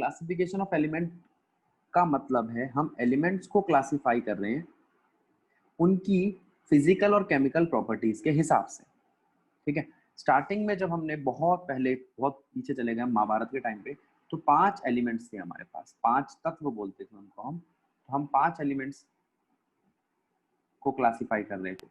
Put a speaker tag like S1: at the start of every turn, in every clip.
S1: Classification of element का मतलब है हम एलिमेंट्स को क्लासिफाई कर रहे हैं उनकी फिजिकल और केमिकल प्रॉपर्टीज के हिसाब से। ठीक है, स्टार्टिंग में जब हमने बहुत पहले बहुत पीछे चले गए महाभारत के टाइम पे, तो 5 एलिमेंट्स थे हमारे पास, 5 तत्व बोलते थे उनको हम। तो हम 5 एलिमेंट्स को क्लासिफाई कर रहे थे।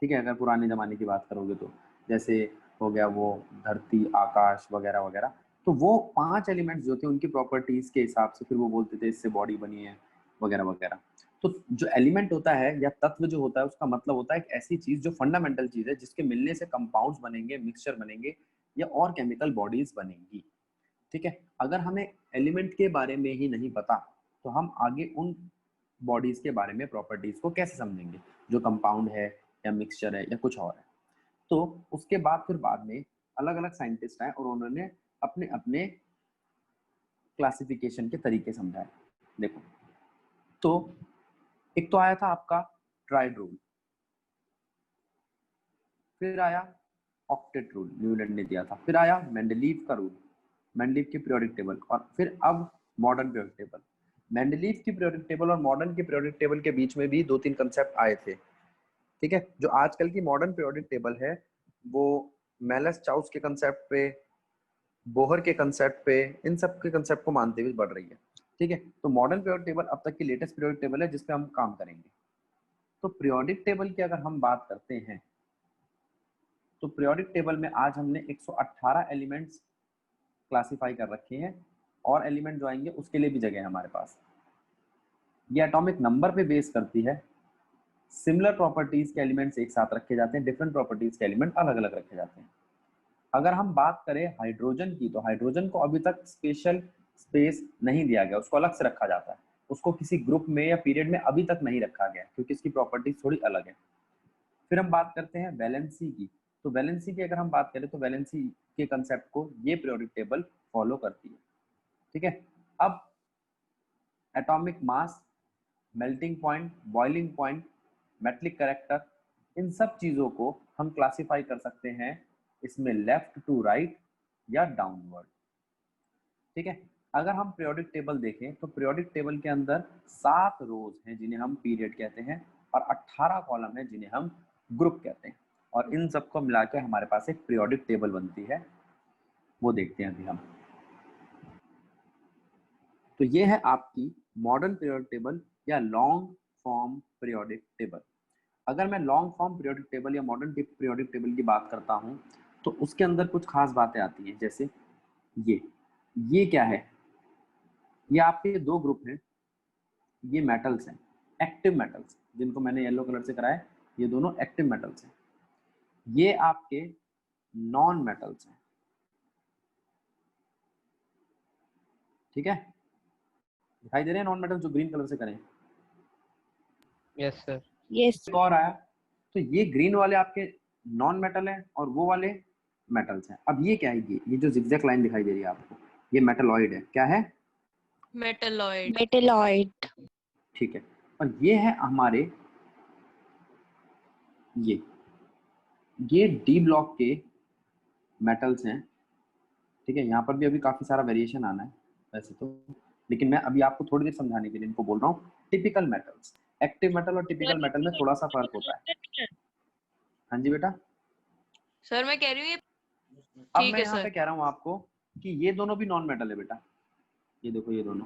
S1: ठीक है, अगर पुराने जमाने की बात करोगे तो जैसे हो गया वो धरती, आकाश वगैरह वगैरह, तो वो 5 एलिमेंट्स जो थे उनकी प्रॉपर्टीज के हिसाब से फिर वो बोलते थे इससे बॉडी बनी है वगैरह वगैरह। तो जो एलिमेंट होता है या तत्व जो होता है उसका मतलब होता है एक ऐसी चीज जो फंडामेंटल चीज है जिसके मिलने से कंपाउंड्स बनेंगे, मिक्सचर बनेंगे या और केमिकल बॉडीज बनेंगी। ठीक है, अगर हमें एलिमेंट के बारे में ही नहीं पता तो हम आगे उन बॉडीज के बारे में प्रॉपर्टीज को कैसे समझेंगे जो कंपाउंड है या मिक्सचर है या कुछ और है। तो उसके बाद फिर बाद में अलग अलग साइंटिस्ट आए और उन्होंने अपने अपने क्लासिफिकेशन के तरीके समझाए। देखो, तो एक तो आया था आपका ट्राइड रूल, फिर आया ऑक्टेट रूल न्यूलैंड ने दिया था, फिर आया मेंडलीव का रूल, मेंडलीव की पीरियोडिक टेबल, और फिर अब मॉडर्न पीरियोडिक टेबल। मेंडलीव की पीरियोडिक टेबल और मॉडर्न की पीरियोडिक टेबल के बीच में भी 2-3 कंसेप्ट आए थे। ठीक है, जो आजकल की मॉडर्न पीरियोडिक टेबल है वो मेलस चाउस के कंसेप्ट पे, बोहर के कंसेप्ट पे, इन सब के कंसेप्ट को मानते हुए बढ़ रही है। ठीक है, तो मॉडर्न पीरियोडिक टेबल अब तक की लेटेस्ट पीरियोडिक टेबल है जिस पे हम काम करेंगे। तो पीरियोडिक टेबल की अगर हम बात करते हैं तो पीरियोडिक टेबल में आज हमने 118 एलिमेंट्स क्लासिफाई कर रखे हैं, और एलिमेंट जो आएंगे उसके लिए भी जगह है हमारे पास। ये एटॉमिक नंबर पे बेस करती है, सिमिलर प्रॉपर्टीज के एलिमेंट्स एक साथ रखे जाते हैं, डिफरेंट प्रॉपर्टीज के एलिमेंट अलग अलग रखे जाते हैं। अगर हम बात करें हाइड्रोजन की, तो हाइड्रोजन को अभी तक स्पेशल स्पेस नहीं दिया गया, उसको अलग से रखा जाता है, उसको किसी ग्रुप में या पीरियड में अभी तक नहीं रखा गया क्योंकि इसकी प्रॉपर्टीज थोड़ी अलग है। फिर हम बात करते हैं वैलेंसी की, तो वैलेंसी की अगर हम बात करें तो वैलेंसी के कंसेप्ट को ये पीरियोडिक टेबल फॉलो करती है। ठीक है, अब atomic mass, melting point, boiling point, metallic character, इन सब चीजों को हम क्लासिफाई कर सकते हैं इसमें लेफ्ट टू राइट या डाउनवर्ड। ठीक है, अगर हम पीरियोडिक टेबल देखें तो पीरियोडिक टेबल के अंदर 7 रोज हैं जिन्हें हम पीरियड कहते हैं, और 18 कॉलम है जिन्हें हम ग्रुप कहते हैं, और इन सबको मिलाकर हमारे पास एक पीरियोडिक टेबल बनती है। वो देखते हैं अभी हम। तो ये है आपकी मॉडर्न पीरियोडिक टेबल या लॉन्ग फॉर्म पीरियोडिक टेबल। अगर मैं लॉन्ग फॉर्म पीरियोडिक टेबल या मॉडर्न पीरियोडिक टेबल की बात करता हूं तो उसके अंदर कुछ खास बातें आती हैं, जैसे ये क्या है, ये आपके 2 ग्रुप हैं, ये मेटल्स हैं, एक्टिव मेटल्स जिनको मैंने येलो कलर से कराया, ये दोनों एक्टिव मेटल्स हैं। ये आपके नॉन मेटल्स हैं। ठीक है, दिखाई दे रहे हैं नॉन मेटल्स जो ग्रीन कलर से करें?
S2: Yes sir.
S3: यस।
S1: एक और आया, तो ये ग्रीन वाले आपके नॉन मेटल हैं और वो वाले मेटल्स हैं। अब ये क्या है, ये जो जिगजैग लाइन दिखाई दे रही है आपको, ये मेटलॉइड है। क्या है?
S4: मेटलॉइड।
S3: मेटेलॉइड।
S1: ठीक है, और ये है हमारे ये डी ब्लॉक के मेटल्स हैं। ठीक है, यहाँ पर भी अभी काफी सारा वेरिएशन आना है वैसे तो, लेकिन मैं अभी आपको थोड़ी देर समझाने के लिए इनको बोल रहा हूँ। टिपिकल मेटल्स, एक्टिव मेटल और टिपिकल मेटल में थोड़ा सा फर्क होता है। हाँ जी बेटा,
S4: सर मैं कह रही हूँ ये
S1: अब
S4: ठीक
S1: मैं
S4: है
S1: यहाँ
S4: सर।
S1: पे कह रहा हूँ आपको कि ये दोनों भी नॉन मेटल है बेटा। ये देखो, ये दोनों,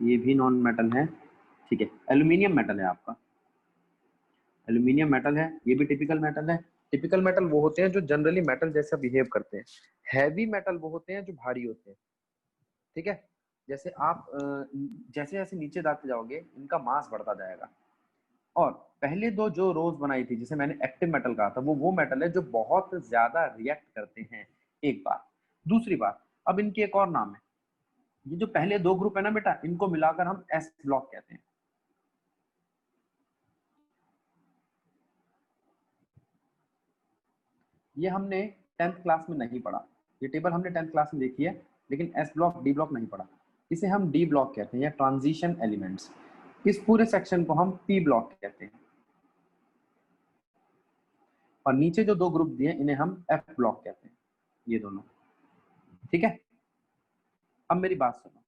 S1: ये भी नॉन मेटल है। ठीक है, एल्यूमिनियम मेटल है आपका, एल्यूमिनियम मेटल है, ये भी टिपिकल मेटल है। टिपिकल मेटल वो होते हैं जो जनरली मेटल जैसा बिहेव करते हैं। हैवी मेटल वो होते हैं जो भारी होते हैं। ठीक है, जैसे आप जैसे जैसे नीचे जाते जाओगे इनका मास बढ़ता जाएगा। और पहले 2 जो रोज बनाई थी जिसे मैंने एक्टिव मेटल कहा था, वो मेटल है जो बहुत ज्यादा रिएक्ट करते हैं। एक बात, दूसरी बात, अब इनके एक और नाम है, ये जो पहले 2 ग्रुप है ना बेटा, इनको मिलाकर हम एस ब्लॉक कहते हैं। ये हमने 10th क्लास में नहीं पढ़ा, ये टेबल हमने 10th क्लास में देखी है, लेकिन एस ब्लॉक डी ब्लॉक नहीं पढ़ा। इसे हम डी ब्लॉक कहते हैं या ट्रांजिशन एलिमेंट्स। इस पूरे सेक्शन को हम पी ब्लॉक कहते हैं, और नीचे जो 2 ग्रुप दिए इन्हें हम एफ ब्लॉक कहते हैं, ये दोनों। ठीक है, अब मेरी बात सुनो,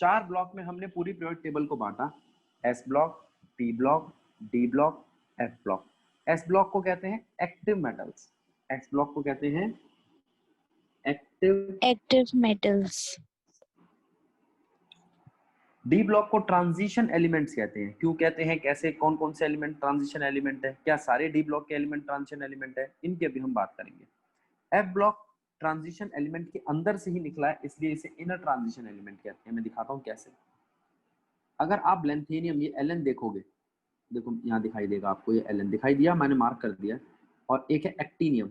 S1: 4 ब्लॉक में हमने पूरी पीरियोडिक टेबल को बांटा, S block, P block, D block, F block. S block को कहते हैं एक्टिव मेटल्स, एक्स ब्लॉक को कहते हैं
S3: एक्टिव मेटल्स।
S1: डी ब्लॉक को ट्रांजिशन एलिमेंट्स कहते हैं। क्यों कहते हैं, कैसे, कौन कौन से एलिमेंट ट्रांजिशन एलिमेंट है, क्या सारे डी ब्लॉक के एलिमेंट ट्रांजिशन एलिमेंट है, इनकी अभी हम बात करेंगे। एफ ब्लॉक ट्रांजिशन एलिमेंट के अंदर से ही निकला है, इसलिए इसे इनर ट्रांजिशन एलिमेंट कहते हैं। मैं दिखाता हूं कैसे। अगर आप लेंथेनियम, ये एलन देखोगे, देखो यहाँ दिखाई देगा आपको, ये एलन दिखाई दिया, मैंने मार्क कर दिया। और एक है एक्टिनियम।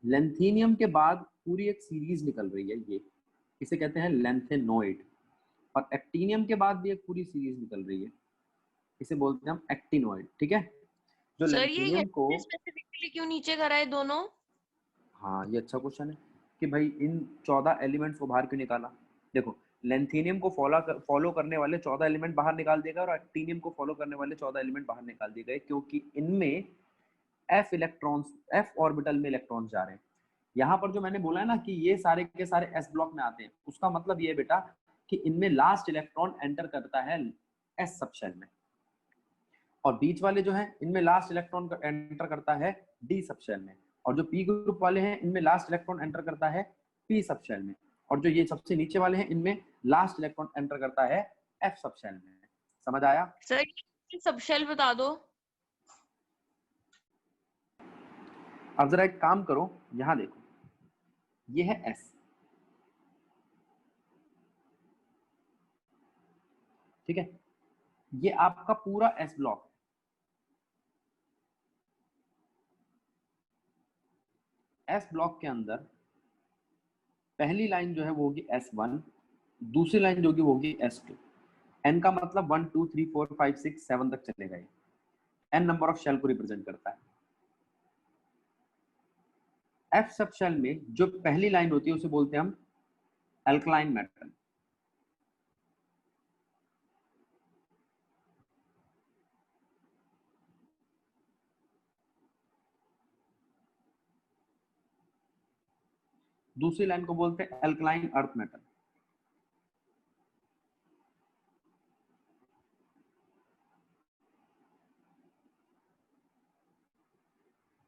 S1: लेंथेनियम के बाद पूरी एक सीरीज निकल रही है, ये इसे कहते हैं लेंथेनोइड। और एक्टिनियम के बाद भी एक पूरी सीरीज निकल रही है, इसे बोलते हैं हम एक्टिनोइड। ठीक है, जो
S4: सर ये
S1: लेंथेनियम को,
S4: स्पेसिफिकली क्यों नीचे करा है दोनों?
S1: हाँ ये अच्छा क्वेश्चन है कि भाई इन 14 एलिमेंट्स को बाहर क्यों निकाला। देखो, लेंथेनियम को फॉलो करने वाले 14 एलिमेंट बाहर निकाल दिए गए और एक्टिनियम को फॉलो करने वाले 14 एलिमेंट बाहर निकाल दिए गए, क्योंकि इनमें एफ इलेक्ट्रॉन्स, एफ ऑर्बिटल में इलेक्ट्रॉन्स जा रहे हैं। यहाँ पर जो मैंने बोला है ना कि ये सारे के सारे एस ब्लॉक में आते हैं, उसका मतलब ये बेटा कि इनमें लास्ट इलेक्ट्रॉन एंटर करता है एस सबशेल में, और बीच वाले जो हैं इनमें लास्ट इलेक्ट्रॉन एंटर करता है डी सबशेल में, और जो पी ग्रुप वाले हैं इनमें लास्ट इलेक्ट्रॉन एंटर करता है पी सबशेल में, और जो ये सबसे नीचे वाले हैं इनमें लास्ट इलेक्ट्रॉन एंटर करता है एफ सबशेल में। समझ आया?
S4: सर सबशेल बता दो।
S1: अब जरा एक काम करो, यहां देखो, ये है एस, ठीक है, ये आपका पूरा एस ब्लॉक। एस ब्लॉक के अंदर पहली लाइन जो है वो होगी S1, दूसरी लाइन जो होगी वो होगी S2। n का मतलब 1 2 3 4 5 6 7 तक चलेगा, ये n नंबर ऑफ शेल को रिप्रेजेंट करता है। F सब शेल में जो पहली लाइन होती है उसे बोलते हैं हम अल्कलाइन मेटल। दूसरी लाइन को बोलते हैं अल्कलाइन अर्थ मेटल।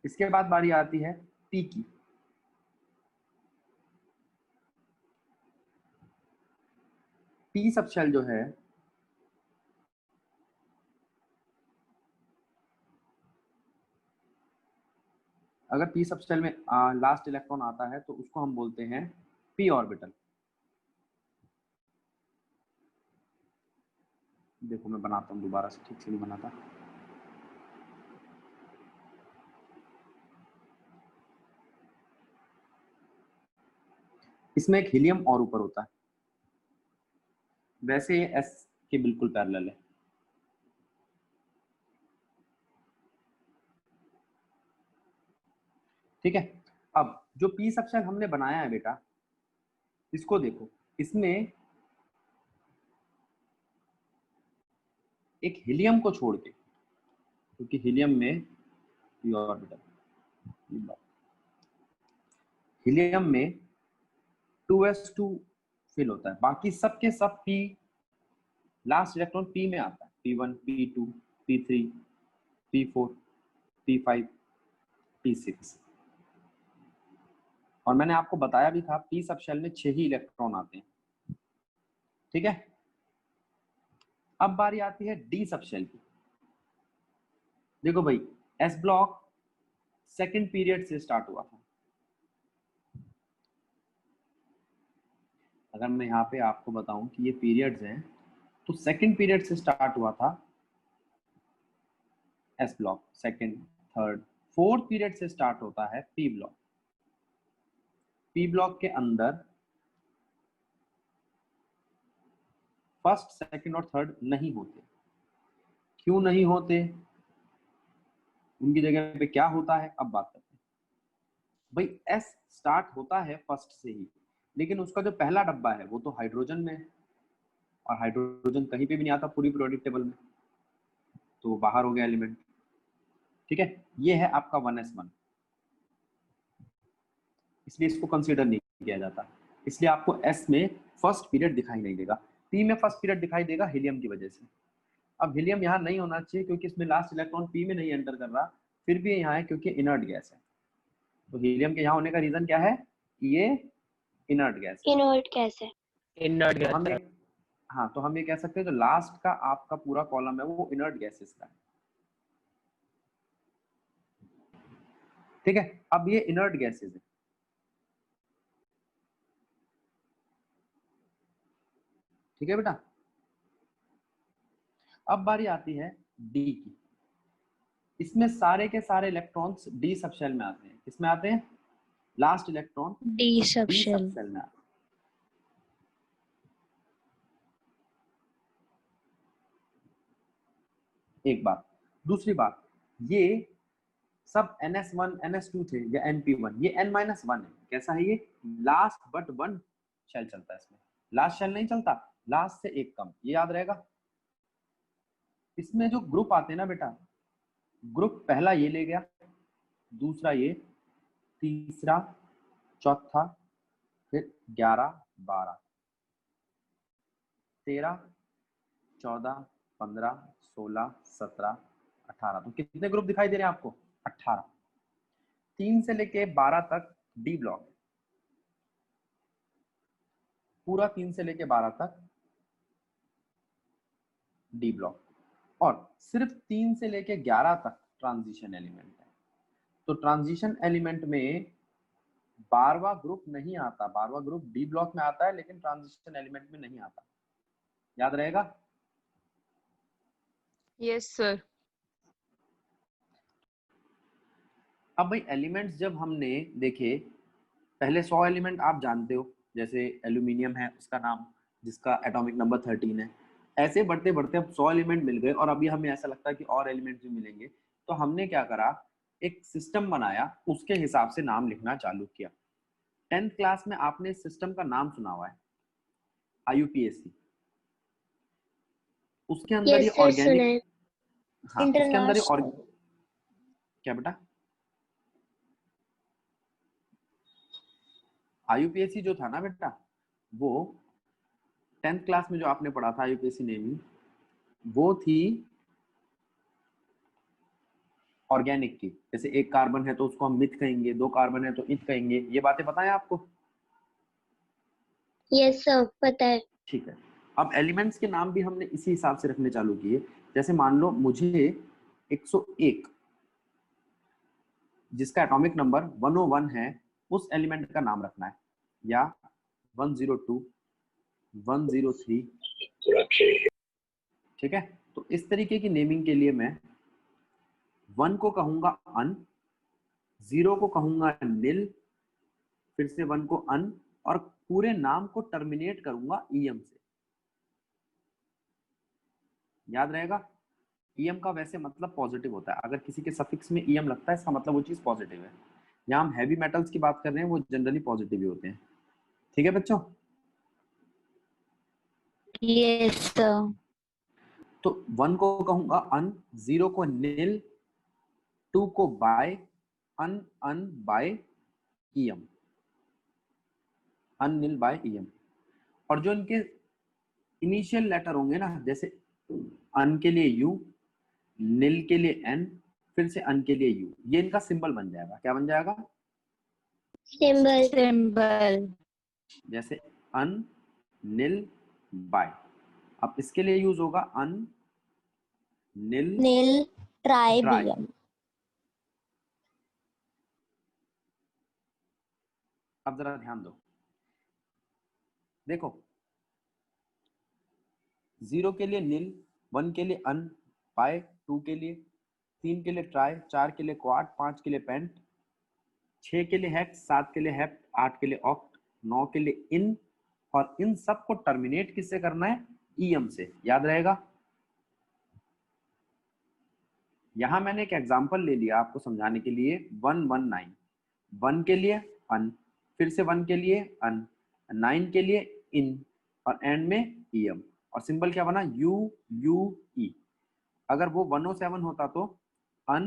S1: इसके बाद बारी आती है P की। P सब शेल जो है अगर P सब शेल में लास्ट इलेक्ट्रॉन आता है तो उसको हम बोलते हैं P ऑर्बिटल। देखो मैं बनाता हूं दोबारा से, ठीक से नहीं बनाता। इसमें एक हीलियम और ऊपर होता है, वैसे ये S के बिल्कुल पैरेलल है। ठीक है, अब जो P सब शेल हमने बनाया है बेटा, इसको देखो, इसमें एक हीलियम को छोड़ के, क्योंकि हीलियम में p ऑर्बिटल, हीलियम में 2s2 फिल होता है, बाकी सब के सब p, लास्ट इलेक्ट्रॉन p में आता है, p1 p2 p3 p4 p5 p6। और मैंने आपको बताया भी था p सब शेल में 6 ही इलेक्ट्रॉन आते हैं। ठीक है, अब बारी आती है डी सब शेल की। देखो भाई, एस ब्लॉक सेकंड पीरियड से स्टार्ट हुआ था। अगर मैं यहाँ पे आपको बताऊं कि ये पीरियड्स हैं, तो सेकंड पीरियड से स्टार्ट हुआ था S block, second, third, fourth period से स्टार्ट होता है पी ब्लॉक। पी ब्लॉक के अंदर फर्स्ट, सेकंड और थर्ड नहीं होते। क्यों नहीं होते, उनकी जगह पे क्या होता है, अब बात करते हैं। भाई एस स्टार्ट होता है फर्स्ट से ही, लेकिन उसका जो पहला डब्बा है वो तो हाइड्रोजन में है, और हाइड्रोजन कहीं पे भी नहीं आता पूरी पीरियोडिक टेबल में, तो बाहर हो गया एलिमेंट। ठीक है, ये है आपका 1s1, इसलिए इसको कंसीडर नहीं किया जाता। इसलिए आपको S में फर्स्ट पीरियड दिखाई नहीं देगा। P में फर्स्ट पीरियड दिखाई देगा हीलियम की वजह से। अब हीलियम यहाँ नहीं होना चाहिए क्योंकि इसमें लास्ट इलेक्ट्रॉन P में नहीं एंटर कर रहा, फिर भी यहाँ है क्योंकि इनर्ट गैस है। तो हीलियम के यहाँ होने का रीजन क्या है? ये इनर्ट गैस है।
S3: इनर्ट गैस है।
S2: इनर्ट
S1: तो हम
S2: गैस।
S1: हाँ, तो हम ये कह सकते हैं जो लास्ट का आपका पूरा कॉलम है वो इनर्ट गैसेस का है। ठीक है, अब ये इनर्ट गैसेस है। ठीक है बेटा, अब बारी आती है डी की। इसमें सारे के सारे इलेक्ट्रॉन्स डी सब शेल में आते हैं। किसमें आते हैं? लास्ट इलेक्ट्रॉन
S3: डी सब
S1: डी
S3: शेल।
S1: सब शेल में आते हैं। एक बात। दूसरी बात, ये सब NS1 NS2 थे या NP1, ये N-1 है। कैसा है ये? लास्ट बट वन शेल चलता है इसमें, लास्ट शेल नहीं चलता, लास्ट से एक कम, ये याद रहेगा। इसमें जो ग्रुप आते हैं ना बेटा, ग्रुप पहला ये ले गया, दूसरा ये, तीसरा, चौथा, फिर 11, 12, 13, 14, 15, 16, 17, 18। तो कितने ग्रुप दिखाई दे रहे हैं आपको? 18। 3 से लेके 12 तक डी ब्लॉक, पूरा 3 से लेके 12 तक डी ब्लॉक, और सिर्फ 3 से लेके 11 तक ट्रांजिशन एलिमेंट है। तो ट्रांजिशन एलिमेंट में 12वां ग्रुप नहीं आता, 12वां ग्रुप डी ब्लॉक में आता है लेकिन ट्रांजिशन एलिमेंट में नहीं आता। याद रहेगा?
S4: Yes sir.
S1: अब भाई एलिमेंट्स जब हमने देखे, पहले 100 एलिमेंट आप जानते हो, जैसे एल्यूमिनियम है उसका नाम, जिसका एटॉमिक नंबर 13 है। ऐसे बढ़ते बढ़ते अब 100 एलिमेंट मिल गए और अभी हमें ऐसा लगता है कि और एलिमेंट्स भी मिलेंगे। तो हमने क्या करा, एक सिस्टम बनाया, उसके हिसाब से नाम लिखना चालू किया। 10th क्लास में आपने इस सिस्टम का नाम सुना हुआ है, IUPAC। उसके अंदर ये ऑर्गेनिक, हाँ उसके अंदर ये क्या बेटा? IUPAC जो था ना बेटा, वो 10th क्लास में जो आपने पढ़ा था IUPAC नेमिंग, वो थी ऑर्गेनिक की। जैसे एक कार्बन है तो उसको हम मिथ कहेंगे, 2 कार्बन है तो इथ कहेंगे। ये बातें पता है आपको?
S3: यस सर, पता है।
S1: ठीक है, अब एलिमेंट्स के नाम भी हमने इसी हिसाब से रखने चालू किए। जैसे मान लो मुझे 101 जिसका एटॉमिक नंबर 101 है, उस एलिमेंट का नाम रखना है, या 102, 103। ठीक है, तो इस तरीके की नेमिंग के लिए मैं 1 को कहूंगा अन, 0 को कहूंगा नील, फिर से 1 को अन, और पूरे नाम को टर्मिनेट करूंगा EM से। याद रहेगा? EM का वैसे मतलब पॉजिटिव होता है। अगर किसी के सफिक्स में EM लगता है इसका मतलब वो चीज पॉजिटिव है। यहाँ हम हैवी मेटल्स की बात कर रहे हैं, वो जनरली पॉजिटिव ही होते हैं। ठीक है बच्चों?
S3: Yes sir.
S1: तो 1 को कहूंगा अन, 0 को नील, 2 को बाय, अन बाय EM, अन नील बाय EM। और जो इनके इनिशियल लेटर होंगे ना, जैसे अन के लिए U, नील के लिए N, फिर से अन के लिए U, ये इनका सिंबल बन जाएगा। क्या बन जाएगा?
S3: सिंबल।
S1: जैसे अन नील बाय। अब इसके लिए यूज होगा अन नील
S3: ट्राइबियम।
S1: अब जरा ध्यान दो, देखो 0 के लिए नील, 1 के लिए अन, बाय 2 के लिए, 3 के लिए ट्राई, 4 के लिए क्वाड, 5 के लिए पेंट, 6 के लिए हेक्स, 7 के लिए हेप्ट, 8 के लिए ऑक्ट, 9 के लिए इन, और इन सब को टर्मिनेट किससे करना है? EM से। याद रहेगा? यहां मैंने एक एग्जांपल ले लिया आपको समझाने के लिए, 119। 1 के लिए अन, फिर से 1 के लिए अन, 9 के लिए इन, और एंड में EM। और सिंबल क्या बना? UE। अगर वो 107 होता तो अन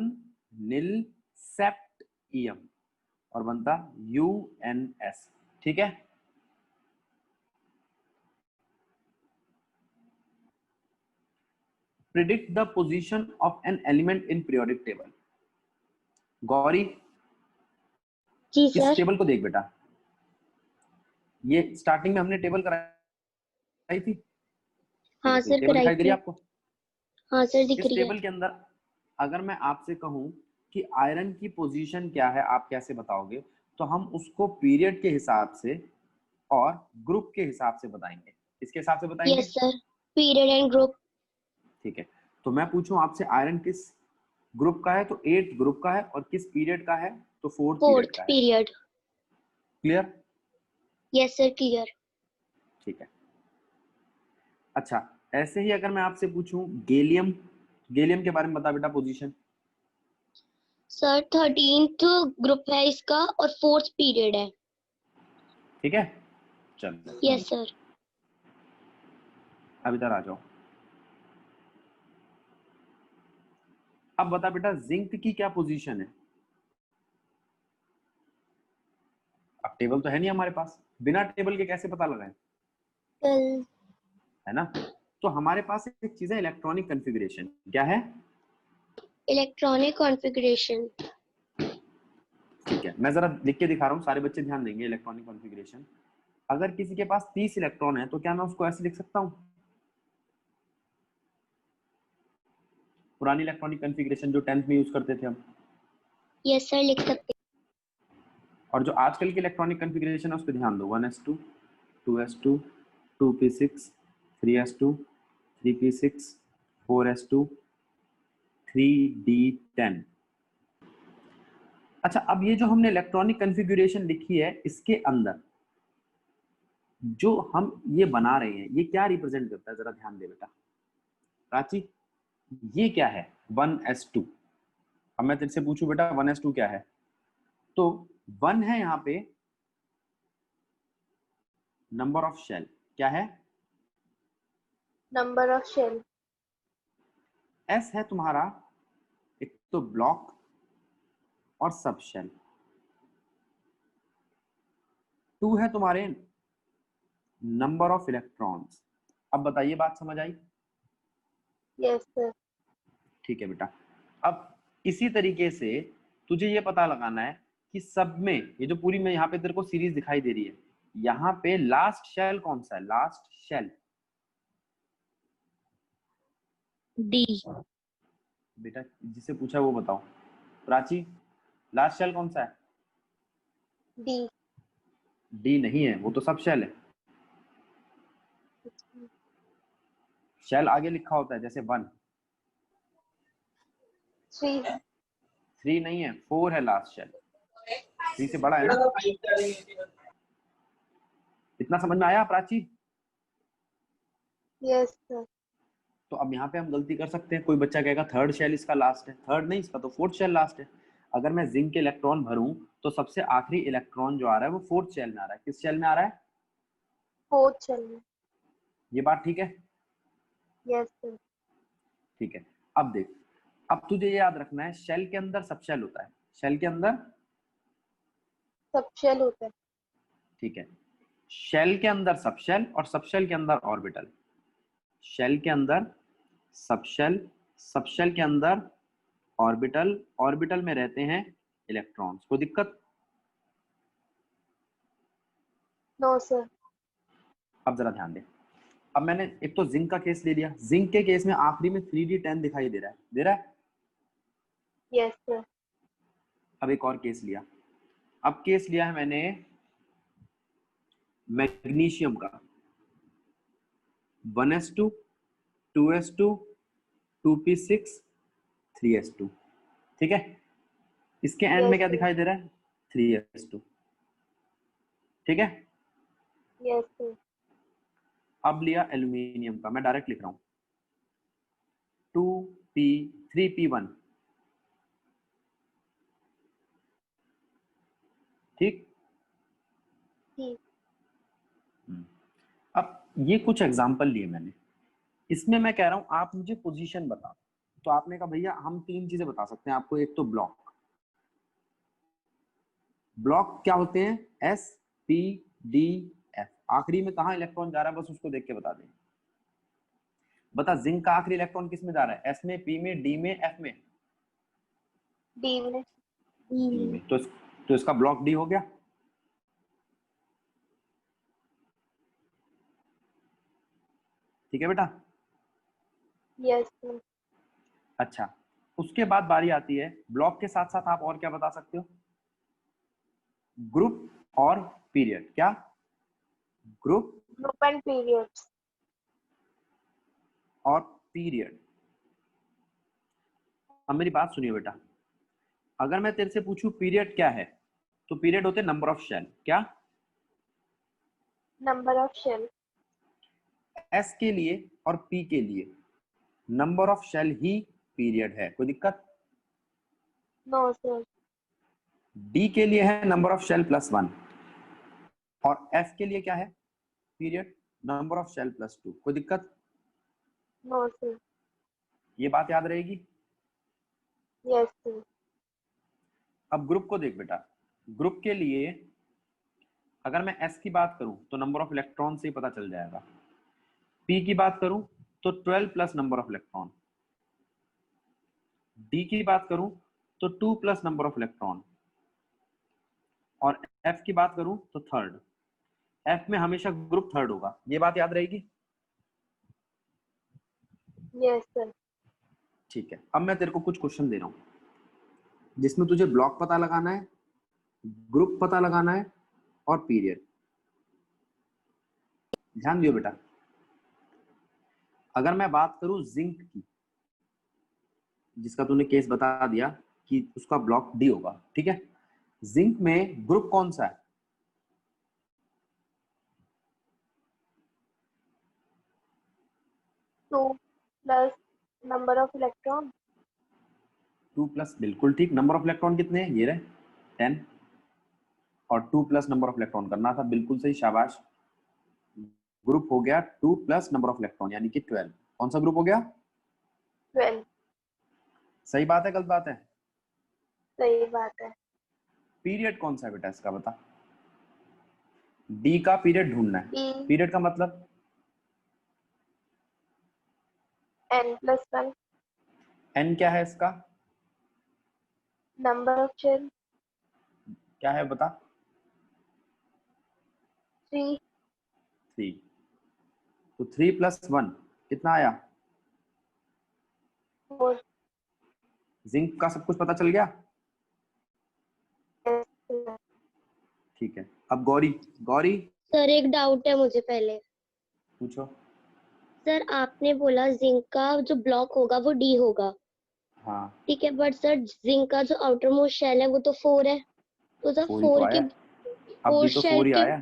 S1: नील सेप्ट EM, और बनता UNS। ठीक है, predict the position of an element in periodic table. Gauri,
S3: जी
S1: इस
S3: सर।
S1: टेबल को देख बेटा, ये स्टार्टिंग में हमने टेबल कराई थी।
S3: हाँ सर
S1: टेबल
S3: कराई
S1: दिखाई दे रही
S3: थी।
S1: है आपको?
S3: हाँ सर दिख
S1: इस
S3: रही है।
S1: टेबल के अंदर अगर मैं आपसे कहूं कि आयरन की पोजीशन क्या है, आप कैसे बताओगे? तो हम उसको पीरियड के हिसाब से और ग्रुप के हिसाब से बताएंगे। किसके हिसाब से बताएंगे?
S3: Yes sir, period and group.
S1: ठीक है, तो मैं पूछूं आपसे आयरन किस ग्रुप का है? तो 8th ग्रुप का है। और किस पीरियड का है? तो 4th पीरियड
S3: फोर्थ
S1: का है।
S3: Period.
S1: Clear?
S3: Yes sir clear.
S1: ठीक है। अच्छा, ऐसे ही अगर मैं आपसे पूछूं गैलियम, गैलियम के बारे में बता बेटा पोजीशन।
S3: सर 13th ग्रुप है इसका और फोर्थ पीरियड है।
S1: ठीक है, चलो
S3: यस सर।
S1: अब इधर आ जाओ। अब बता बेटा जिंक की क्या पोजीशन है? अब टेबल तो है नहीं हमारे पास, बिना टेबल के कैसे पता लगाएं?
S3: कल
S1: है ना? तो हमारे पास एक चीज है इलेक्ट्रॉनिक कॉन्फ़िगरेशन। क्या है?
S3: Electronic configuration.
S1: ठीक है, मैं जरा लिख के दिखा रहा हूँ, सारे बच्चे ध्यान देंगे। इलेक्ट्रॉनिक कॉन्फ़िगरेशन, अगर किसी के पास 30 इलेक्ट्रॉन है तो क्या मैं उसको ऐसे लिख सकता हूँ? पुरानी इलेक्ट्रॉनिक कॉन्फ़िगरेशन जो 10th में यूज करते थे हम।
S3: यस सर लिख सकते।
S1: और जो आजकल की इलेक्ट्रॉनिक कॉन्फ़िगरेशन है उस पर ध्यान दो। 1s2 2s2 2p6 3s2 3p6 4s2 3d10। अच्छा, अब ये जो हमने इलेक्ट्रॉनिक कॉन्फ़िगरेशन लिखी है, इसके अंदर जो हम ये बना रहे हैं, ये क्या रिप्रेजेंट करता है? जरा ध्यान दे बेटा। प्राची, ये क्या है? 1s2। अब मैं तेरे से पूछूं बेटा 1s2 क्या है? तो 1 है यहाँ पे नंबर ऑफ शेल। क्या है?
S3: Number of shell.
S1: एस है तुम्हारा एक तो ब्लॉक और सब शेल। 2 है तुम्हारे नंबर ऑफ इलेक्ट्रॉन्स। अब बताइए, बात समझ आई?
S3: Yes sir.
S1: ठीक है बेटा। अब इसी तरीके से तुझे ये पता लगाना है कि सब में, ये जो पूरी में यहाँ पे तेरे को सीरीज दिखाई दे रही है, यहाँ पे लास्ट शेल कौन सा है? Last shell
S3: D.
S1: बेटा जिसे पूछा वो बताओ। प्राची, लास्ट शेल कौन सा है?
S3: डी।
S1: डी नहीं है, वो तो सब शेल है। शेल आगे लिखा होता है, जैसे 1।
S3: 3।
S1: 3 नहीं है, 4 है लास्ट शेल। 3 से बड़ा है ना? इतना समझ में आया प्राची?
S3: Yes sir.
S1: तो अब यहाँ पे हम गलती कर सकते हैं। कोई बच्चा कहेगा 3rd शेल इसका लास्ट है। 3rd नहीं, इसका तो 4th शेल लास्ट है। अगर मैं जिंक के इलेक्ट्रॉन भरूं तो सबसे आखिरी इलेक्ट्रॉन जो आ रहा है वो 4th शेल में आ रहा है। किस शेल में आ रहा है?
S3: फोर्थ शेल में।
S1: ये बात ठीक है?
S3: Yes sir.
S1: ठीक है। अब देख, अब तुझे ये याद रखना है, शेल के अंदर सब शेल होता है। शेल के अंदर
S3: सब शेल होता है।
S1: ठीक है, शेल के अंदर सब शेल और सब शेल के अंदर ऑर्बिटल। शेल के अंदर सब शेल, सब शेल के अंदर ऑर्बिटल, ऑर्बिटल में रहते हैं इलेक्ट्रॉन्स। कोई दिक्कत?
S3: No sir.
S1: अब जरा ध्यान दे। अब मैंने एक तो जिंक का केस ले लिया। जिंक के केस में आखिरी में 3d10 दिखाई दे रहा है, दे रहा है?
S3: Yes sir.
S1: अब एक और केस लिया। अब केस लिया है मैंने मैग्नीशियम का। 1s2 2s2 2p6 3s2। ठीक है, इसके एंड में
S3: यस
S1: क्या
S3: सर।
S1: दिखाई दे रहा है? 3s2। ठीक है।
S3: Yes sir.
S1: अब लिया एल्यूमिनियम का, मैं डायरेक्ट लिख रहा हूं 2p 3p1। ठीक।
S3: ठीक।
S1: अब ये कुछ एग्जांपल लिए मैंने, इसमें मैं कह रहा हूं आप मुझे पोजीशन बता। तो आपने कहा भैया हम 3 चीजें बता सकते हैं आपको। एक तो ब्लॉक, ब्लॉक क्या होते हैं? S P D F. आखिरी में कहां इलेक्ट्रॉन जा रहा है बस उसको देख के बता दें। बता जिंक का आखिरी इलेक्ट्रॉन किस में जा रहा है? एस में, पी में, डी में, एफ में?
S3: डी में।
S1: डी में। तो इसका ब्लॉक डी हो गया। ठीक है बेटा।
S3: Yes sir.
S1: अच्छा, उसके बाद बारी आती है ब्लॉक के साथ साथ आप और क्या बता सकते हो? ग्रुप और पीरियड। क्या? Group
S3: group and periods.
S1: और पीरियड। अब मेरी बात सुनिए बेटा, अगर मैं तेरे से पूछूं पीरियड क्या है, तो पीरियड होते हैं नंबर ऑफ शेल। क्या?
S3: Number of shell.
S1: एस के लिए और पी के लिए नंबर ऑफ शेल ही पीरियड है। कोई दिक्कत?
S3: No sir.
S1: डी के लिए है नंबर ऑफ शेल +1 और एफ के लिए क्या है? Period number of shell +2। कोई दिक्कत?
S3: No sir.
S1: ये बात याद रहेगी।
S3: Yes sir.
S1: अब ग्रुप को देख बेटा, ग्रुप के लिए अगर मैं एस की बात करूं तो नंबर ऑफ इलेक्ट्रॉन से ही पता चल जाएगा। पी की बात करूं तो 12 plus number of electron. D की बात करूं तो 2 प्लस नंबर ऑफ इलेक्ट्रॉन। और एफ की बात करूं तो थर्ड। एफ में हमेशा ग्रुप थर्ड होगा। ये बात याद रहेगी।
S3: Yes sir.
S1: ठीक है, अब मैं तेरे को कुछ क्वेश्चन दे रहा हूं जिसमें तुझे ब्लॉक पता लगाना है, ग्रुप पता लगाना है और पीरियड। ध्यान दियो बेटा, अगर मैं बात करूं जिंक की, जिसका तूने केस बता दिया कि उसका ब्लॉक डी होगा, ठीक है। जिंक में ग्रुप कौन सा है?
S3: 2 plus number of electron.
S1: 2 plus, बिल्कुल ठीक। नंबर ऑफ इलेक्ट्रॉन कितने हैं? ये रहे 10 और 2 प्लस नंबर ऑफ इलेक्ट्रॉन करना था। बिल्कुल सही, शाबाश। ग्रुप हो गया 2 प्लस नंबर ऑफ इलेक्ट्रॉन यानी कि 12। कौन सा ग्रुप हो गया?
S3: 12।
S1: सही बात है, गलत बात है?
S3: सही बात है।
S1: पीरियड कौन सा है बेटा इसका बता। डी का पीरियड ढूंढना है।
S3: पी
S1: पीरियड का मतलब
S3: n+1
S1: एन क्या है इसका?
S3: Number of shell.
S1: क्या है बता?
S3: 3।
S1: 3। तो 3 प्लस 1 कितना आया?
S3: 4।
S1: जिंक का सब कुछ पता चल गया।
S3: सर
S1: ठीक है, अब गौरी। गौरी
S3: एक डाउट है मुझे पहले।
S1: पूछो।
S3: सर आपने बोला जिंक का जो ब्लॉक होगा वो डी होगा,
S1: हाँ,
S3: ठीक है, बट सर जिंक का जो आउटर मोस्ट शेल है वो तो 4 है, तो सर
S1: 4 ही तो
S3: 4
S1: आया।
S3: के
S1: अब भी
S3: 4
S1: तो
S3: शेल
S1: 4 ही
S3: के
S1: आया।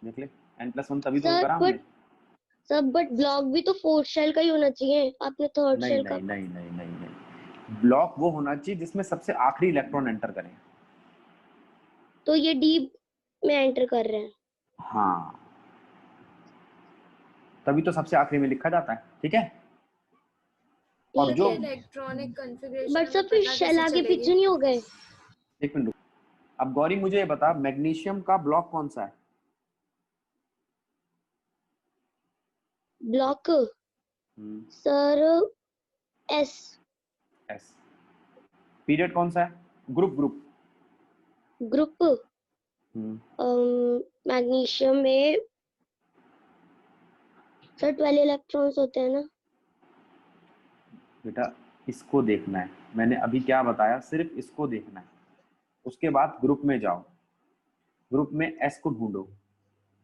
S1: देख ले, n+1 तभी तो
S3: सर
S1: करा हमने।
S3: बट ब्लॉक भी तो 4 शेल का ही होना चाहिए, आपने थर्ड
S1: नहीं
S3: शेल का।
S1: नहीं नहीं नहीं नहीं नहीं, ब्लॉक वो होना चाहिए जिसमें सबसे आखिरी इलेक्ट्रॉन एंटर करें।
S3: तो ये डी में एंटर कर रहे हैं।
S1: हाँ, तभी तो सबसे आखिरी में लिखा जाता है। ठीक है। और
S3: ठीक
S1: जो
S3: है,
S5: इलेक्ट्रॉनिक कॉन्फ़िगरेशन
S3: बट सर फिर शेल आगे पीछे नहीं हो गए।
S1: एक मिनट रुक। अब गौरी मुझे ये बता, मैग्नीशियम का ब्लॉक कौन सा है?
S3: Block sir S.
S1: S. Period कौन सा है? ग्रुप ग्रुप
S3: ग्रुप मैग्नीशियम में सर 12 इलेक्ट्रॉन्स होते हैं ना।
S1: बेटा इसको देखना है, मैंने अभी क्या बताया, सिर्फ इसको देखना है। उसके बाद ग्रुप में जाओ, ग्रुप में एस को ढूंढो।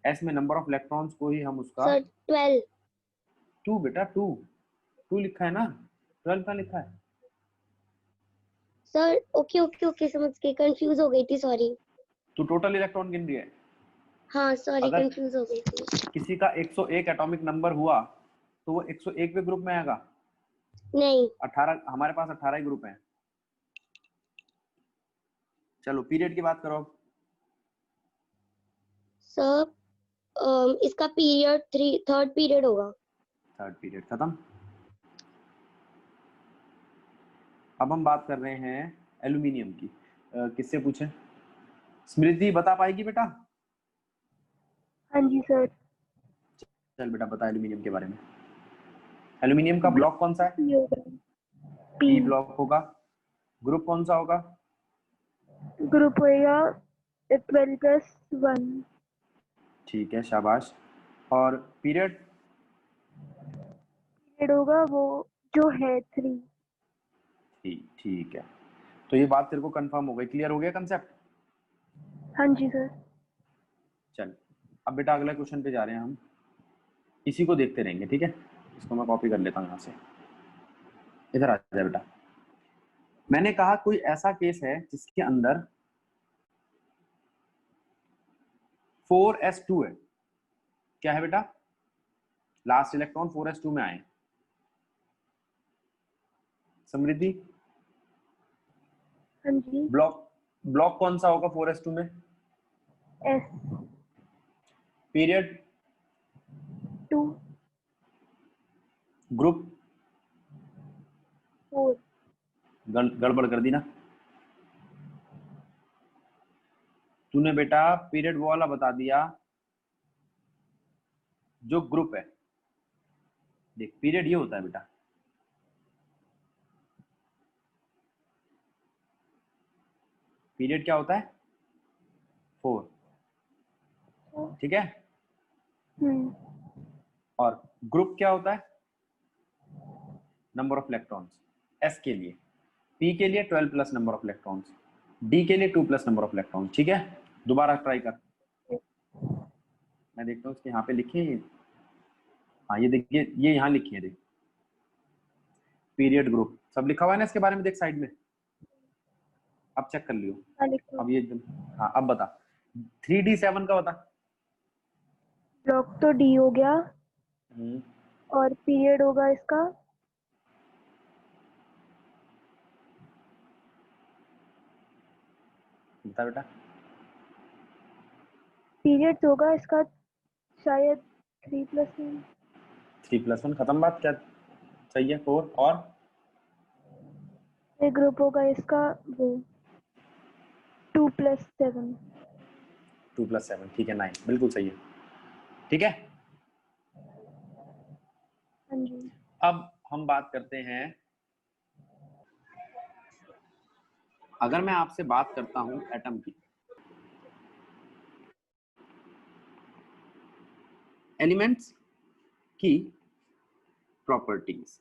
S1: एस में नंबर ऑफ इलेक्ट्रॉन्स को ही हम उसका
S3: सर 12।
S1: 2 बेटा 2 लिखा है ना, 12 का लिखा है।
S3: सर ओके ओके ओके समझ गई, कंफ्यूज हो गई थी, सॉरी।
S1: तू टोटल इलेक्ट्रॉन गिन रही है।
S3: हाँ सॉरी
S1: अगर
S3: कंफ्यूज हो गई थी।
S1: किसी का 101 एटॉमिक नंबर हुआ तो वो 101वें ग्रुप में आएगा।
S3: नहीं
S1: 18, हमारे पास 18 ही ग्रुप हैं। चलो पीरियड की बात करो।
S3: सर इसका पीरियड थर्ड पीरियड होगा।
S1: थर्ड पीरियड खत्म। अब हम बात कर रहे हैं एल्यूमिनियम की। किससे पूछें? स्मृति बता पाएगी बेटा?
S3: हाँ जी सर।
S1: चल बेटा बता एल्यूमिनियम के बारे में। एल्यूमिनियम का ब्लॉक कौन सा है?
S5: P होगा।
S1: पी
S5: P
S1: ब्लॉक होगा। ग्रुप कौन सा होगा?
S5: ग्रुप होएगा 12+1।
S1: ठीक है, शाबाश। और पीरियड?
S5: पीरियड होगा वो जो है 3।
S1: ठीक है, तो ये बात तेरे को कंफर्म हो गई, क्लियर हो गया कंसेप्ट?
S5: हाँ जी सर।
S1: चल, अब बेटा अगले क्वेश्चन पे जा रहे हैं हम, इसी को देखते रहेंगे, ठीक है? इसको मैं कॉपी कर लेता हूँ यहाँ से, इधर आ जाए बेटा। मैंने कहा कोई ऐसा केस है जिसके अंदर 4s2 है। क्या है बेटा? लास्ट इलेक्ट्रॉन 4s2 में आए। समृद्धि,
S5: हाँ जी।
S1: ब्लॉक कौन सा होगा 4s2 में?
S5: S
S1: period?
S5: 2
S1: ग्रुप?
S5: 4।
S1: गड़बड़ कर दी ना तूने बेटा, पीरियड वो वाला बता दिया जो ग्रुप है। देख, पीरियड ये होता है बेटा, पीरियड क्या होता है? 4, ठीक है? और ग्रुप क्या होता है? Number of electrons. एस के लिए, पी के लिए 12 plus number of electrons, D के लिए 2 प्लस नंबर ऑफ इलेक्ट्रॉन्स। ठीक है, दोबारा ट्राई कर, मैं देखता हूँ इसके यहाँ पे लिखे हैं। हाँ ये देखिए, ये यहाँ लिखी है, देख पीरियड ग्रुप सब लिखा हुआ है ना इसके बारे में, देख साइड में। अब चेक कर लियो, अब ये एकदम। हाँ अब बता, 3d7 का बता।
S5: ब्लॉक तो डी हो गया और पीरियड होगा इसका
S1: बता बेटा।
S5: पीरियड होगा इसका शायद 3+1।
S1: 3+1 खत्म बात, क्या सही है? 4 और
S5: ये ग्रुप होगा इसका वो 2+7।
S1: 2+7, ठीक है, 9, बिल्कुल सही है। ठीक है,
S5: हाँ जी।
S1: अब हम बात करते हैं, अगर मैं आपसे बात करता हूं एटम की, एलिमेंट्स की प्रॉपर्टीज,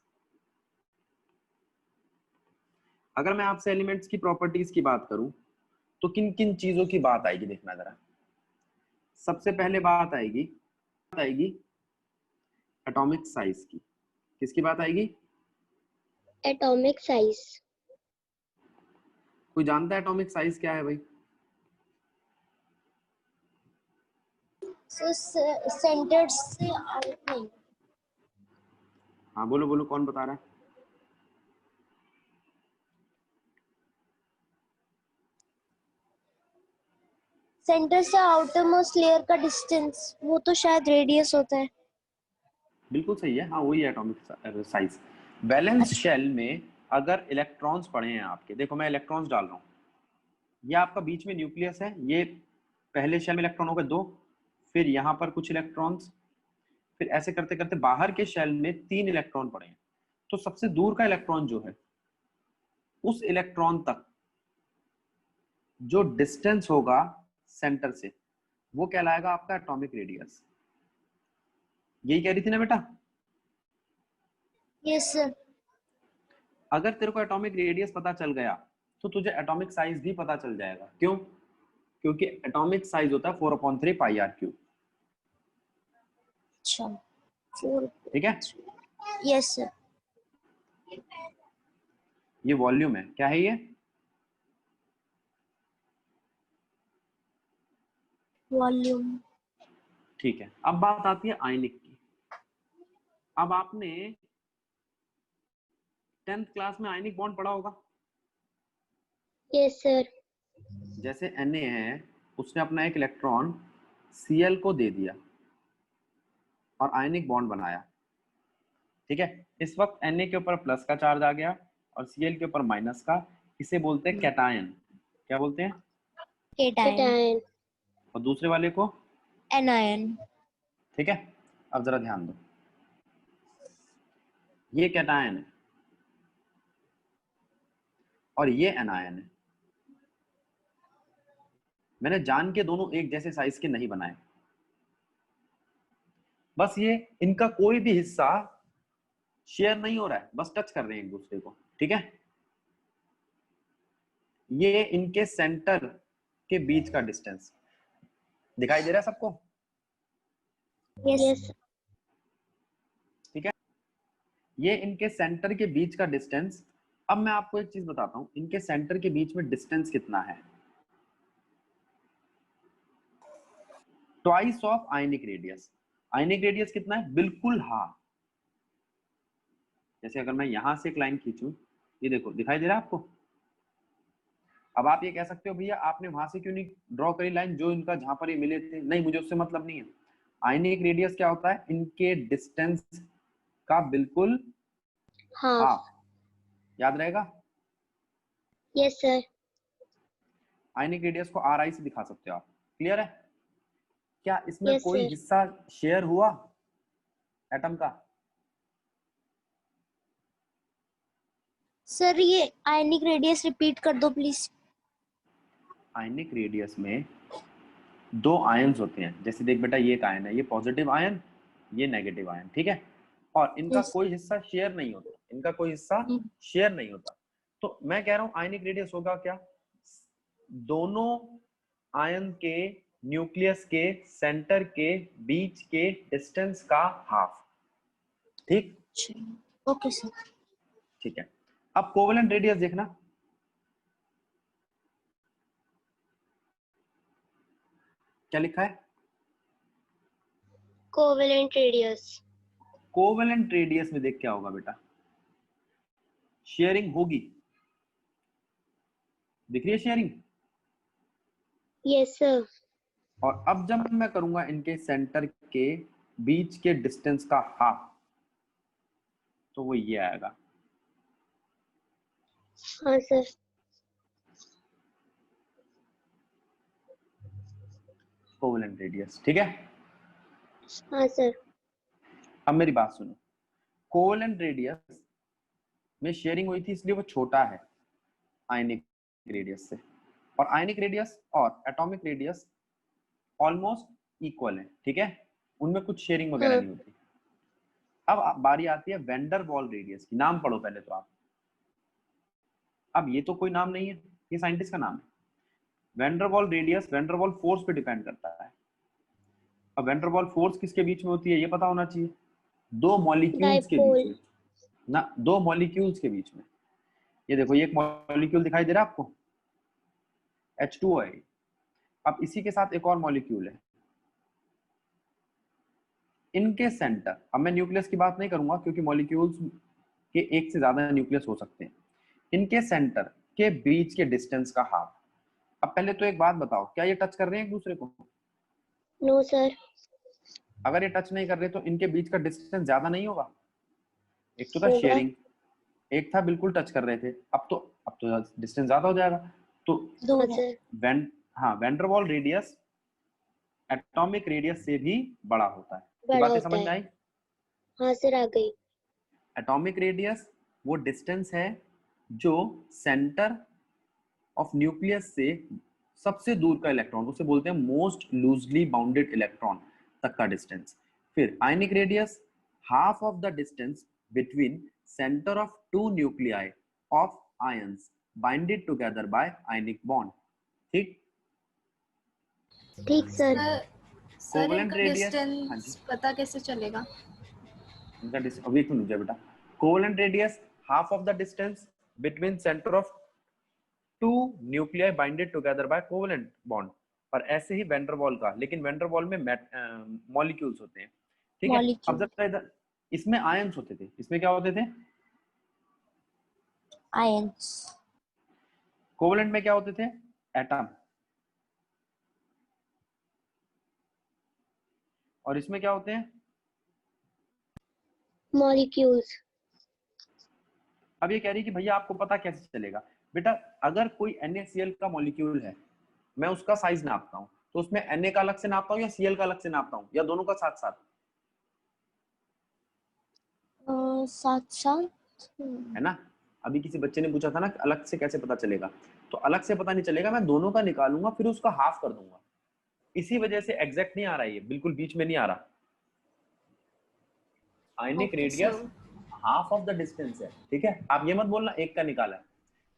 S1: अगर मैं आपसे एलिमेंट्स की प्रॉपर्टीज की बात करूं तो किन किन चीजों की बात आएगी? देखना जरा, सबसे पहले बात आएगी एटॉमिक साइज की। किसकी बात आएगी?
S3: Atomic size.
S1: कोई जानता है एटॉमिक साइज क्या है भाई?
S3: सेंटर से आउट नहीं।
S1: हाँ बोलो बोलो, कौन बता रहा है?
S3: सेंटर से आउटर मोस्ट लेयर का डिस्टेंस, वो तो शायद रेडियस होता है।
S1: बिल्कुल सही है, हाँ वही है एटॉमिक साइज। वैलेंस शेल में अगर इलेक्ट्रॉन्स पड़े हैं आपके, देखो मैं इलेक्ट्रॉन्स डाल रहा हूँ, ये आपका बीच में न्यूक्लियस है, ये पहले शेल में इलेक्ट्रॉन हो गए 2, फिर यहाँ पर कुछ इलेक्ट्रॉन्स, फिर ऐसे करते करते बाहर के शेल में 3 इलेक्ट्रॉन पड़े हैं। तो सबसे दूर का इलेक्ट्रॉन जो है, उस इलेक्ट्रॉन तक जो डिस्टेंस होगा सेंटर से, वो कहलाएगा आपका एटॉमिक रेडियस। यही कह रही थी ना बेटा?
S3: Yes sir.
S1: अगर तेरे को एटॉमिक रेडियस पता चल गया तो तुझे एटॉमिक साइज भी पता चल जाएगा। क्यों? क्योंकि एटॉमिक साइज होता है 4/3 πr³।
S3: अच्छा 4।
S1: ठीक है,
S3: यस सर।
S1: ये वॉल्यूम है, क्या है ये?
S3: वॉल्यूम।
S1: ठीक है, अब बात आती है आयनिक की। अब आपने 10th क्लास में आयनिक बॉन्ड पढ़ा होगा।
S3: Yes sir.
S1: जैसे Na है, उसने अपना एक इलेक्ट्रॉन Cl को दे दिया और आयनिक बॉन्ड बनाया। ठीक है, इस वक्त Na के ऊपर प्लस का चार्ज आ गया और Cl के ऊपर माइनस का। इसे बोलते हैं कैटायन। क्या बोलते हैं?
S3: केटायन।
S1: और दूसरे वाले को
S3: एनायन।
S1: ठीक है, अब जरा ध्यान दो, ये कैटायन है और ये एनायन है। मैंने जान के दोनों एक जैसे साइज के नहीं बनाए, बस ये इनका कोई भी हिस्सा शेयर नहीं हो रहा है, बस टच कर रहे हैं एक दूसरे को, ठीक है। ये इनके सेंटर के बीच का डिस्टेंस दिखाई दे रहा है सबको?
S3: यस
S1: ठीक है, ये इनके सेंटर के बीच का डिस्टेंस। अब मैं आपको एक चीज बताता हूं, इनके सेंटर के बीच में डिस्टेंस कितना है? Twice of ionic radius. Ionic radius कितना है? बिल्कुल हाफ। जैसे अगर मैं यहां से एक लाइन खींचूं, ये देखो दिखाई दे रहा है आपको? अब आप ये कह सकते हो भैया आपने वहां से क्यों नहीं ड्रॉ करी लाइन जो इनका जहां पर ये मिले थे? नहीं, मुझे उससे मतलब नहीं है। आयनिक रेडियस क्या होता है? इनके डिस्टेंस का बिल्कुल
S3: हाफ
S1: हाफ। याद रहेगा?
S3: यस सर
S1: आयनिक रेडियस को आर आई से दिखा सकते हो आप। क्लियर है? क्या इसमें
S3: यस
S1: कोई
S3: सर
S1: हिस्सा शेयर हुआ एटम का?
S3: सर ये आयनिक रेडियस रिपीट कर दो प्लीज
S1: आयनिक रेडियस में दो आयंस होते हैं। जैसे देख बेटा, ये एक आयन है, ये पॉजिटिव आयन, ये नेगेटिव आयन, ठीक है। और इनका
S3: Yes.
S1: कोई हिस्सा शेयर नहीं होता, इनका कोई हिस्सा शेयर नहीं होता। तो मैं कह रहा हूं आयनिक रेडियस होगा क्या? दोनों आयन के न्यूक्लियस के सेंटर के बीच के डिस्टेंस का हाफ। ठीक,
S3: ओके सर
S1: ठीक है। अब कोवेलेंट रेडियस देखना, क्या लिखा है?
S3: कोवेलेंट रेडियस
S1: कोवेलेंट रेडियस में देख क्या होगा बेटा? शेयरिंग होगी, दिख रही है शेयरिंग?
S3: यस सर
S1: और अब जब मैं करूंगा इनके सेंटर के बीच के डिस्टेंस का हाफ, तो वो ये आएगा।
S3: हाँ सर
S1: कोवेलेंट रेडियस, ठीक है।
S3: हाँ सर
S1: अब मेरी बात सुनो, कोवेलेंट रेडियस में शेयरिंग हुई थी इसलिए वो छोटा है आयनिक रेडियस से, और आयनिक रेडियस और एटॉमिक रेडियस ऑलमोस्ट इक्वल है, ठीक है। उनमें कुछ शेयरिंग वगैरह
S3: हाँ।
S1: नहीं होती। अब बारी आती है वैन डर वाल रेडियस की। नाम पढ़ो पहले तो आप। अब ये तो कोई नाम नहीं है, ये साइंटिस्ट का नाम है। वैन डर वाल रेडियस वैन डर वाल फोर्स पे डिपेंड करता है। अब वैन डर वाल फोर्स किसके बीच में होती है ये पता होना चाहिए? दो मॉलिक्यूल्स के बीच
S3: डाइपोल
S1: में ना, दो मॉलिक्यूल्स के बीच में। ये देखो, ये एक मॉलिक्यूल दिखाई दे रहा है आपको? H2O है। अब इसी के साथ एक और मॉलिक्यूल है। इनके सेंटर, अब मैं न्यूक्लियस की बात नहीं करूंगा क्योंकि मॉलिक्यूल्स के एक से ज्यादा न्यूक्लियस हो सकते हैं। इनके सेंटर के बीच के डिस्टेंस का हाफ। अब पहले तो एक बात बताओ, क्या ये टच कर रहे हैं एक दूसरे को?
S3: नो सर
S1: अगर ये टच नहीं कर रहे तो इनके बीच का डिस्टेंस ज्यादा नहीं होगा? एक तो था
S3: होगा
S1: शेयरिंग, एक था बिल्कुल टच कर रहे थे। अब तो डिस्टेंस ज्यादा हो जाएगा। तो
S3: हाँ सर
S1: वैन डर वाल रेडियस एटॉमिक रेडियस से भी बड़ा होता है। ये
S3: बड़ा
S1: बातें
S3: होता
S1: समझ में
S3: है
S1: आई?
S3: हाँ सर आ गई
S1: एटॉमिक रेडियस वो डिस्टेंस है जो सेंटर ऑफ न्यूक्लियस से सबसे दूर का इलेक्ट्रॉन, उसे बोलते हैं मोस्ट लूजली बाउंडेड इलेक्ट्रॉन तक का डिस्टेंस। फिर ionic radius half of the distance between centre of two nuclei of ions binded together by ionic bond. ठीक,
S3: ठीक सर
S6: सर
S1: कोवेलेंट
S6: इनका
S1: रेडियस, हाँ जी,
S6: डिस्टेंस पता कैसे चलेगा?
S1: इनका अभी एक मिनट बेटा। Covalent radius half of the distance between centre of two nuclei binded together by covalent bond. और ऐसे ही वैन डर वाल का, लेकिन वैन डर वाल में मॉलिक्यूल्स होते हैं, ठीक है। अब जब इधर इसमें आयंस होते थे, इसमें क्या होते थे?
S3: आयंस
S1: कोवेलेंट में क्या होते थे? एटम। और इसमें क्या होते हैं?
S3: मॉलिक्यूल्स
S1: अब ये कह रही है कि भैया आपको पता कैसे चलेगा? बेटा अगर कोई NaCl का मॉलिक्यूल है, मैं उसका साइज नापता हूं, तो उसमें Na का अलग से नापता हूं या Cl का अलग से नापता हूं, या दोनों का साथ साथ?
S5: साथ साथ
S1: है ना। अभी किसी बच्चे ने पूछा था ना अलग से कैसे पता चलेगा, तो अलग से पता नहीं चलेगा, मैं दोनों का निकालूंगा फिर उसका हाफ कर दूंगा। इसी वजह से एग्जैक्ट नहीं आ रहा है, ये बिल्कुल बीच में नहीं आ रहा। आयनिक
S6: Okay,
S1: radius
S6: sir.
S1: Half of the distance है, ठीक है। आप ये मत बोलना एक का निकाला है,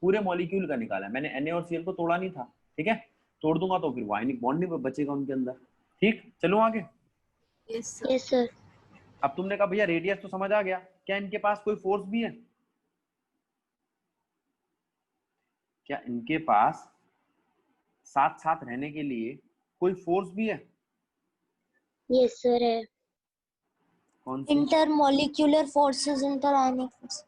S1: पूरे मॉलिक्यूल का निकाला है मैंने। Na और Cl को तोड़ा नहीं था, ठीक है। तोड़ दूंगा तो फिर वो आयनिक बॉन्ड नहीं बचेगा उनके अंदर। ठीक, चलो आगे।
S6: Yes, sir.
S3: Yes sir.
S1: अब तुमने कहा भैया रेडियस तो समझ आ गया, क्या इनके पास कोई फोर्स भी है? क्या इनके पास साथ साथ रहने के लिए कोई फोर्स भी है?
S3: यस सर है।
S1: कौन सी?
S5: Intermolecular forces, interionic forces.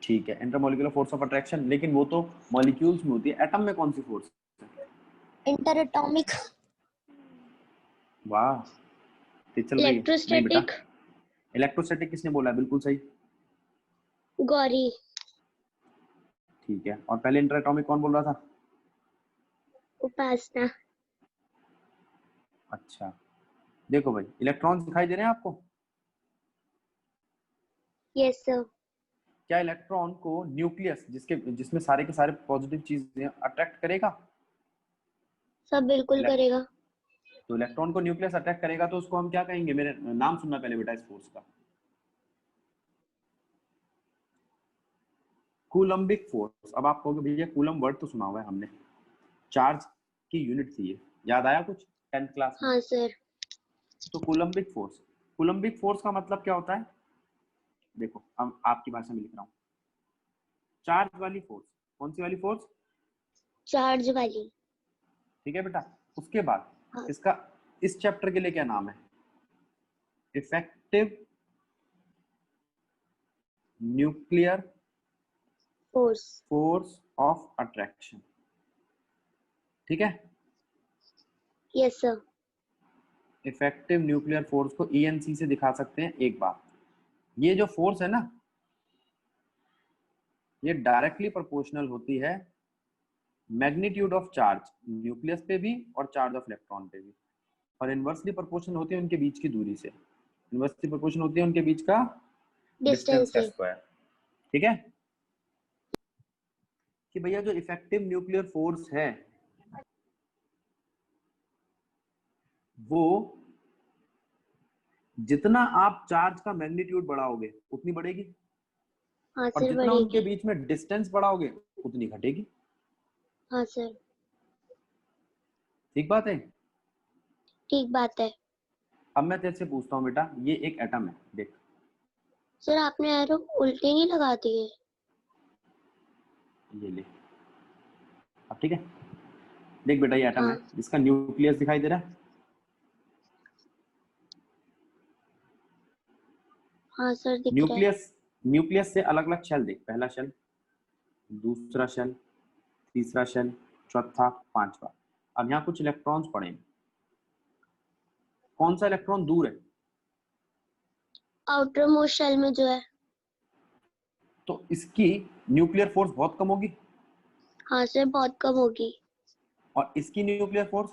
S1: ठीक है, इंटरमॉलिक्यूलर फोर्स ऑफ अट्रैक्शन, लेकिन वो तो मॉलिक्यूल्स में होती है। एटम में कौन सी फोर्स?
S5: Inter atomic.
S1: वाह, ते चल रही है। नहीं बेटा,
S3: इलेक्ट्रोस्टैटिक।
S1: इलेक्ट्रोस्टैटिक किसने बोला है? बिल्कुल सही,
S3: गौरी।
S1: ठीक है। और पहले इंटर एटॉमिक कौन बोल रहा था?
S3: उपासना।
S1: अच्छा, देखो भाई इलेक्ट्रॉन्स दिखाई दे रहे हैं आपको?
S3: Yes sir.
S1: क्या इलेक्ट्रॉन को न्यूक्लियस जिसमें सारे के सारे पॉजिटिव चीजें अट्रैक्ट करेगा?
S3: सब बिल्कुल करेगा।
S1: तो इलेक्ट्रॉन को न्यूक्लियस अट्रैक्ट करेगा तो उसको हम क्या कहेंगे? मेरे नाम सुनना पहले बेटा इस फोर्स का। Coulombic force. अब आप कहोगे भैया कूलम वर्ड तो सुना हुआ है हमने, चार्ज की यूनिट थी ये, याद आया कुछ 10th क्लास में?
S3: हाँ सर।
S1: तो कूलम्बिक फोर्स, कूलम्बिक फोर्स का मतलब क्या होता है? देखो हम आपकी भाषा में लिख रहा हूँ, चार्ज वाली फोर्स। कौन सी वाली फोर्स?
S3: चार्ज वाली।
S1: ठीक है बेटा। उसके बाद
S3: हाँ।
S1: इसका इस चैप्टर के लिए क्या नाम है? Effective nuclear
S3: force.
S1: Force of attraction, ठीक है।
S3: Yes sir.
S1: Effective nuclear force को ENC से दिखा सकते हैं एक बार। ये जो फोर्स है ना, ये डायरेक्टली प्रोपोर्शनल होती है मैग्नीट्यूड ऑफ चार्ज न्यूक्लियस पे भी और चार्ज ऑफ इलेक्ट्रॉन पे भी, और इनवर्सली प्रोपोर्शनल होती है उनके बीच की दूरी से। इनवर्सली प्रोपोर्शनल होती है उनके बीच का डिस्टेंस
S3: डिस्टेंस
S1: का
S3: से।
S1: स्क्वायर, ठीक है। कि भैया जो इफेक्टिव न्यूक्लियर फोर्स है वो जितना आप चार्ज का मैग्नीट्यूड बढ़ाओगे उतनी बढ़ेगी,
S3: हाँ
S1: और
S3: सर
S1: जितना उनके
S3: बढ़ेगी।
S1: बीच में डिस्टेंस बढ़ाओगे उतनी घटेगी।
S3: हाँ सर।
S1: ठीक बात है।
S3: ठीक बात है।
S1: अब मैं तेरे से पूछता हूँ बेटा, ये एक एटम है, देख।
S3: सर आपने एरो उल्टे नहीं लगा दिए।
S1: ये ले, अब ठीक है। देख बेटा ये एटम
S3: हाँ।
S1: है, जिसका न्यूक्लियस दिखाई दे रहा है।
S3: हाँ सर दिख रहा है।
S1: न्यूक्लियस से अलग अलग शेल देख, पहला शेल, दूसरा शेल, तीसरा शेल, चौथा, पांचवा। अब यहाँ कुछ इलेक्ट्रॉन्स पड़े हैं, कौन सा इलेक्ट्रॉन दूर है?
S3: आउटर मोस्ट शेल में जो है।
S1: तो इसकी न्यूक्लियर फोर्स बहुत कम होगी,
S3: हाँ सर बहुत कम होगी।
S1: और इसकी न्यूक्लियर फोर्स